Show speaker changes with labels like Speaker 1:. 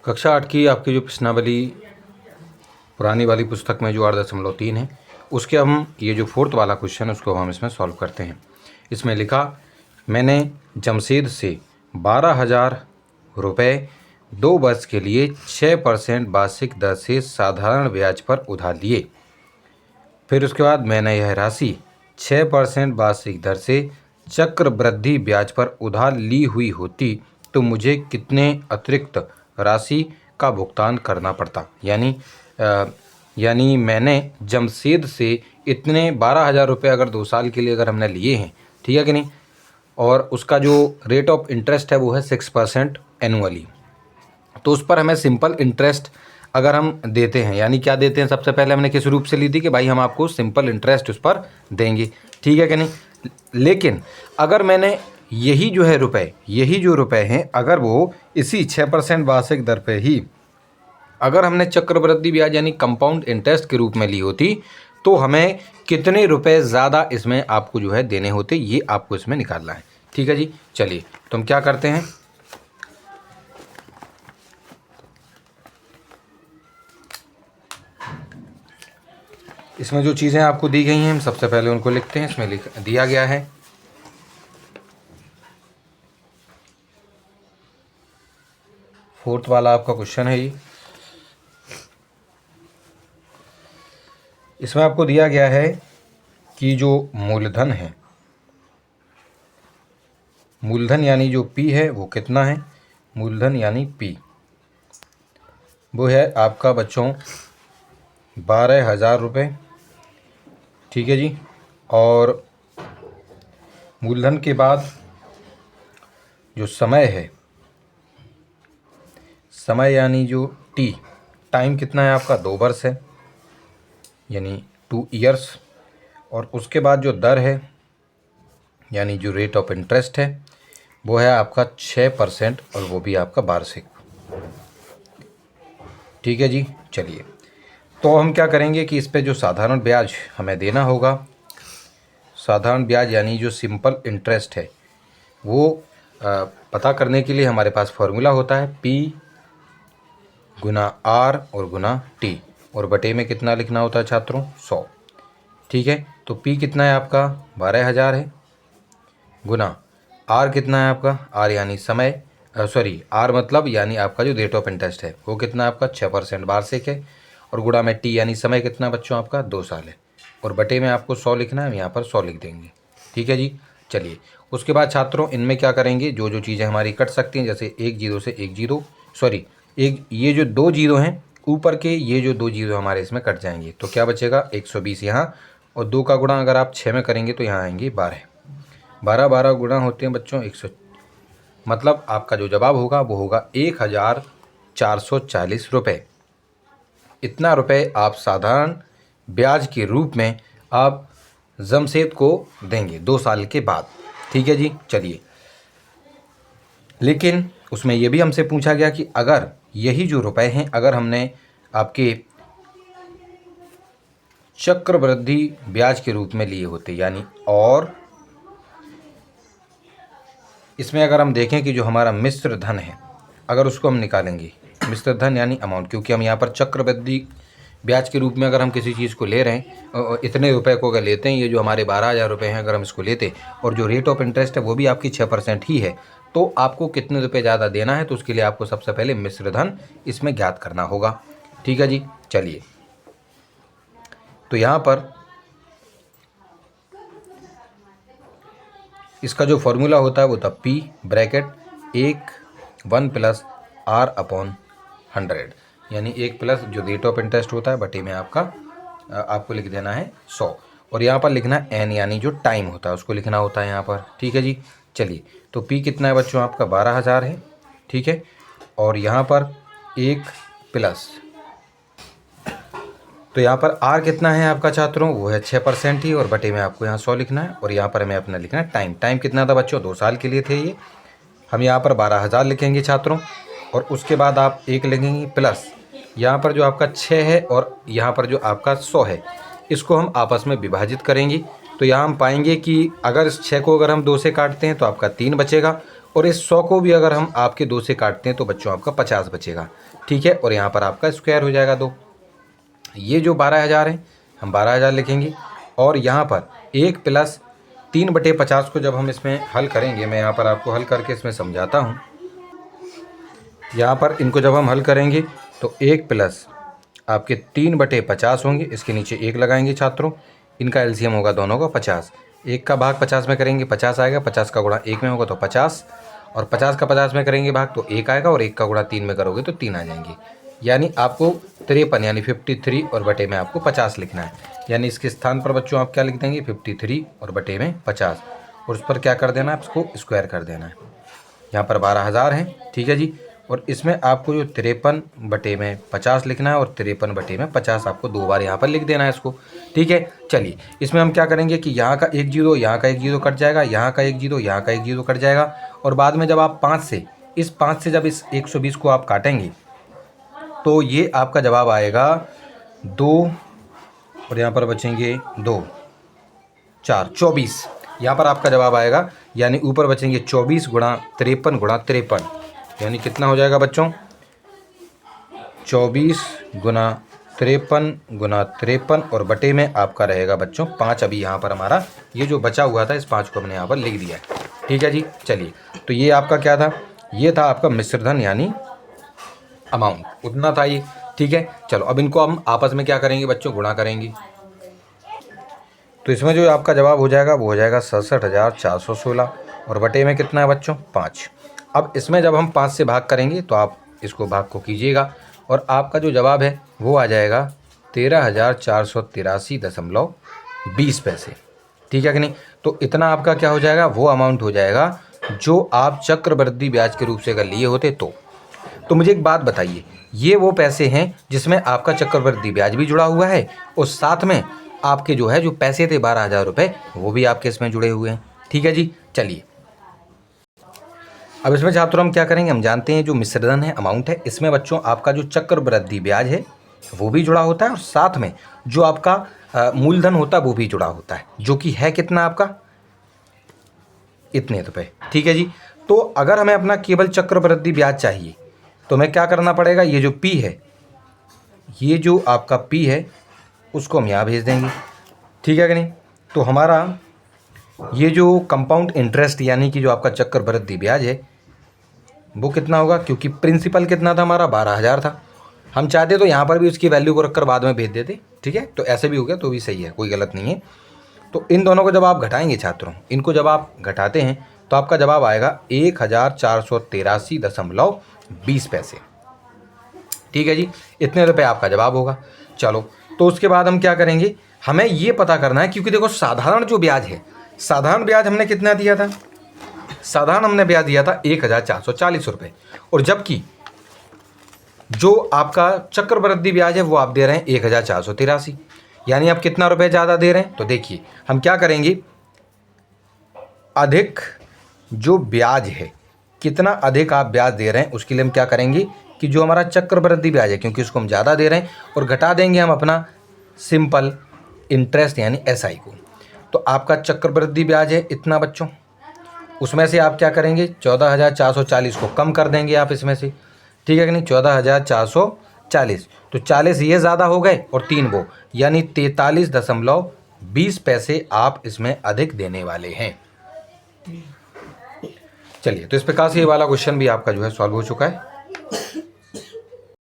Speaker 1: कक्षा 8 की आपकी जो प्रश्नावली पुरानी वाली पुस्तक में जो 8.3 है उसके हम ये जो 4th वाला क्वेश्चन उसको हम इसमें सॉल्व करते हैं। इसमें लिखा, मैंने जमशेद से 12,000 रुपये 2 वर्ष के लिए 6% वार्षिक दर से साधारण ब्याज पर उधार लिए। फिर उसके बाद मैंने यह राशि 6% वार्षिक दर से चक्रवृद्धि ब्याज पर उधार ली हुई होती तो मुझे कितने अतिरिक्त राशि का भुगतान करना पड़ता। यानी मैंने जमशेद से इतने 12,000 रुपये अगर 2 साल के लिए अगर हमने लिए हैं, ठीक है कि नहीं, और उसका जो रेट ऑफ इंटरेस्ट है वो है 6% एनुअली। तो उस पर हमें सिंपल इंटरेस्ट अगर हम देते हैं, यानी क्या देते हैं, सबसे पहले हमने किस रूप से ली थी कि भाई हम आपको सिंपल इंटरेस्ट उस पर देंगे, ठीक है कि नहीं। लेकिन अगर मैंने यही जो रुपए हैं अगर वो इसी 6% वार्षिक दर पे ही अगर हमने चक्रवृद्धि ब्याज यानी कंपाउंड इंटरेस्ट के रूप में ली होती तो हमें कितने रुपए ज़्यादा इसमें आपको जो है देने होते, ये आपको इसमें निकालना है, ठीक है जी। चलिए तो हम क्या करते हैं, इसमें जो चीज़ें आपको दी गई हैं हम सबसे पहले उनको लिखते हैं। इसमें दिया गया है 4th वाला आपका क्वेश्चन है ये। इसमें आपको दिया गया है कि जो मूलधन है, मूलधन यानी जो P है वो कितना है, मूलधन यानी P वो है आपका बच्चों 12,000 रुपये, ठीक है जी। और मूलधन के बाद जो समय है, समय यानी जो टाइम कितना है आपका 2 वर्ष है यानी 2 ईयर्स। और उसके बाद जो दर है यानी जो रेट ऑफ इंटरेस्ट है वो है आपका 6% और वो भी आपका वार्षिक, ठीक है जी। चलिए तो हम क्या करेंगे कि इस पे जो साधारण ब्याज हमें देना होगा, साधारण ब्याज यानी जो सिंपल इंटरेस्ट है वो पता करने के लिए हमारे पास फॉर्मूला होता है P गुना R और गुना T, और बटे में कितना लिखना होता है छात्रों, 100, ठीक है। तो P कितना है आपका 12,000 है, गुना R कितना है आपका, R यानी समय, R मतलब यानी आपका जो रेट ऑफ इंटरेस्ट है वो कितना आपका 6% वार्षिक है, और गुणा में T यानी समय कितना बच्चों आपका 2 साल है, और बटे में आपको 100 लिखना है, हम यहाँ पर 100 लिख देंगे, ठीक है जी। चलिए उसके बाद छात्रों इनमें क्या करेंगे, जो चीज़ें हमारी कट सकती हैं, जैसे एक जीरो से एक जीरो, ये जो 2 जीरो हैं ऊपर के, ये जो 2 जीरो हमारे इसमें कट जाएंगे, तो क्या बचेगा 120 यहाँ, और 2 का गुणा अगर आप 6 में करेंगे तो यहाँ आएंगे 12 गुणा होते हैं बच्चों 100, मतलब आपका जो जवाब होगा वो होगा 1,440 रुपये। इतना रुपये आप साधारण ब्याज के रूप में आप जमशेद को देंगे 2 साल के बाद, ठीक है जी। चलिए लेकिन उसमें यह भी हमसे पूछा गया कि अगर यही जो रुपए हैं अगर हमने आपके चक्रवृद्धि ब्याज के रूप में लिए होते, यानी और इसमें अगर हम देखें कि जो हमारा मिश्र धन है अगर उसको हम निकालेंगे, मिश्र धन यानी अमाउंट, क्योंकि हम यहाँ पर चक्रवृद्धि ब्याज के रूप में अगर हम किसी चीज़ को ले रहे हैं, इतने रुपए को अगर लेते हैं, ये जो हमारे 12,000 रुपये हैं अगर हम इसको लेते और जो रेट ऑफ इंटरेस्ट है वो भी आपकी 6% ही है, तो आपको कितने रुपए ज़्यादा देना है, तो उसके लिए आपको सबसे पहले मिश्र धन इसमें ज्ञात करना होगा, ठीक है जी। चलिए तो यहाँ पर इसका जो फॉर्मूला होता है वो था P bracket 1 plus R upon 100, यानी 1 प्लस जो रेट ऑफ इंटरेस्ट होता है बटे में आपको लिख देना है 100, और यहाँ पर लिखना है N यानी जो टाइम होता है उसको लिखना होता है यहाँ पर, ठीक है जी। चलिए तो P कितना है बच्चों आपका 12,000 है, ठीक है, और यहाँ पर 1 प्लस, तो यहाँ पर R कितना है आपका छात्रों, वो है 6% ही, और बटे में आपको यहाँ 100 लिखना है, और यहाँ पर हमें अपना लिखना है टाइम कितना था बच्चों 2 साल के लिए थे ये, हम यहाँ पर 12,000 लिखेंगे छात्रों, और उसके बाद आप 1 लिखेंगे प्लस यहाँ पर जो आपका 6 है और यहाँ पर जो आपका 100 है, इसको हम आपस में विभाजित करेंगे, तो यहाँ हम पाएंगे कि अगर इस 6 को अगर हम 2 से काटते हैं तो आपका 3 बचेगा, और इस 100 को भी अगर हम आपके 2 से काटते हैं तो बच्चों आपका 50 बचेगा, ठीक है। और यहाँ पर आपका स्क्वायर हो जाएगा 2। ये जो 12,000 है हम 12,000 लिखेंगे, और यहाँ पर 1 प्लस 3/50 को जब हम इसमें हल करेंगे, मैं यहाँ पर आपको हल करके इसमें समझाता हूँ। यहाँ पर इनको जब हम हल करेंगे तो 1 प्लस आपके 3/50 होंगे, इसके नीचे 1 लगाएंगे छात्रों, इनका एलसीएम होगा दोनों का 50। 1 का भाग 50 में करेंगे 50 आएगा, 50 का गुणा 1 में होगा तो 50, और 50 का 50 में करेंगे भाग तो 1 आएगा, और 1 का गुणा 3 में करोगे तो 3 आ जाएंगे। यानी आपको 53 यानी 53 और बटे में आपको 50 लिखना है। यानी इसके स्थान पर बच्चों आप क्या लिख देंगे 53 और बटे में 50, और उस पर क्या कर देना है, इसको स्क्वायर कर देना है। यहाँ पर 12,000 है, ठीक है जी। और इसमें आपको जो 53 बटे में 50 लिखना है, और 53 बटे में 50 आपको 2 बार यहाँ पर लिख देना है इसको, ठीक है। चलिए इसमें हम क्या करेंगे कि यहाँ का 1 जीरो, यहाँ का 1 जीरो कट जाएगा, यहाँ का 1 जीरो, यहाँ का 1 जीरो कट जाएगा, और बाद में जब आप 5 से जब इस 120 को आप काटेंगे तो ये आपका जवाब आएगा 2, और यहाँ पर बचेंगे 2 4 24, यहाँ पर आपका जवाब आएगा। यानी ऊपर बचेंगे 24 गुणा 53 गुणा 53, यानी कितना हो जाएगा बच्चों 24 गुणा 53 गुणा 53, और बटे में आपका रहेगा बच्चों 5। अभी यहाँ पर हमारा ये जो बचा हुआ था इस 5 को हमने यहाँ पर लिख दिया है, ठीक है जी। चलिए तो ये आपका क्या था, ये था आपका मिश्रधन यानी अमाउंट, उतना था ये, ठीक है। चलो अब इनको हम आपस में क्या करेंगे बच्चों, गुणा करेंगे। तो इसमें जो आपका जवाब हो जाएगा वो हो जाएगा 67,416, और बटे में कितना है बच्चों 5। अब इसमें जब हम 5 से भाग करेंगे तो आप इसको भाग को कीजिएगा, और आपका जो जवाब है वो आ जाएगा 13,483.20 पैसे, ठीक है कि नहीं। तो इतना आपका क्या हो जाएगा, वो अमाउंट हो जाएगा जो आप चक्रवृद्धि ब्याज के रूप से अगर लिए होते तो मुझे एक बात बताइए, ये वो पैसे हैं जिसमें आपका चक्रवृद्धि ब्याज भी जुड़ा हुआ है, और साथ में आपके जो है जो पैसे थे 12,000 रुपये वो भी आपके इसमें जुड़े हुए हैं, ठीक है जी। चलिए अब इसमें छात्रों हम क्या करेंगे, हम जानते हैं जो मिश्रधन है अमाउंट है, इसमें बच्चों आपका जो चक्रवृद्धि ब्याज है वो भी जुड़ा होता है, और साथ में जो आपका मूलधन होता है वो भी जुड़ा होता है, जो कि है कितना आपका इतने रुपए, ठीक है जी। तो अगर हमें अपना केवल चक्रवृद्धि ब्याज चाहिए तो हमें क्या करना पड़ेगा, ये जो P है, ये जो आपका P है उसको हम यहाँ भेज देंगे, ठीक है कि नहीं। तो हमारा ये जो कंपाउंड इंटरेस्ट यानी कि जो आपका चक्रवृद्धि ब्याज है वो कितना होगा, क्योंकि प्रिंसिपल कितना था हमारा 12,000 था, हम चाहते तो यहाँ पर भी उसकी वैल्यू को रखकर बाद में भेज देते, ठीक है। तो ऐसे भी हो गया तो भी सही है, कोई गलत नहीं है। तो इन दोनों को जब आप घटाएंगे छात्रों, इनको जब आप घटाते हैं तो आपका जवाब आएगा 1,483.20 पैसे, ठीक है जी। इतने रुपए आपका जवाब होगा। चलो तो उसके बाद हम क्या करेंगे, हमें ये पता करना है, क्योंकि देखो साधारण जो ब्याज है, साधारण ब्याज हमने कितना दिया था, साधारण हमने ब्याज दिया था 1,440 रुपये, और जबकि जो आपका चक्रवृद्धि ब्याज है वो आप दे रहे हैं 1,483, यानी आप कितना रुपए ज़्यादा दे रहे हैं। तो देखिए हम क्या करेंगे, अधिक जो ब्याज है, कितना अधिक आप ब्याज दे रहे हैं उसके लिए हम क्या करेंगे कि जो हमारा चक्रवृद्धि ब्याज है, क्योंकि उसको हम ज़्यादा दे रहे हैं, और घटा देंगे हम अपना सिंपल इंटरेस्ट यानी SI को। तो आपका चक्रवृद्धि ब्याज है इतना बच्चों, उसमें से आप क्या करेंगे 14,440 को कम कर देंगे आप इसमें से, ठीक है कि नहीं, 14,440, तो 40 ये ज़्यादा हो गए और 3 वो, यानी 43.20 पैसे आप इसमें अधिक देने वाले हैं। चलिए तो इस प्रकार से ये वाला क्वेश्चन भी आपका जो है सॉल्व हो चुका है।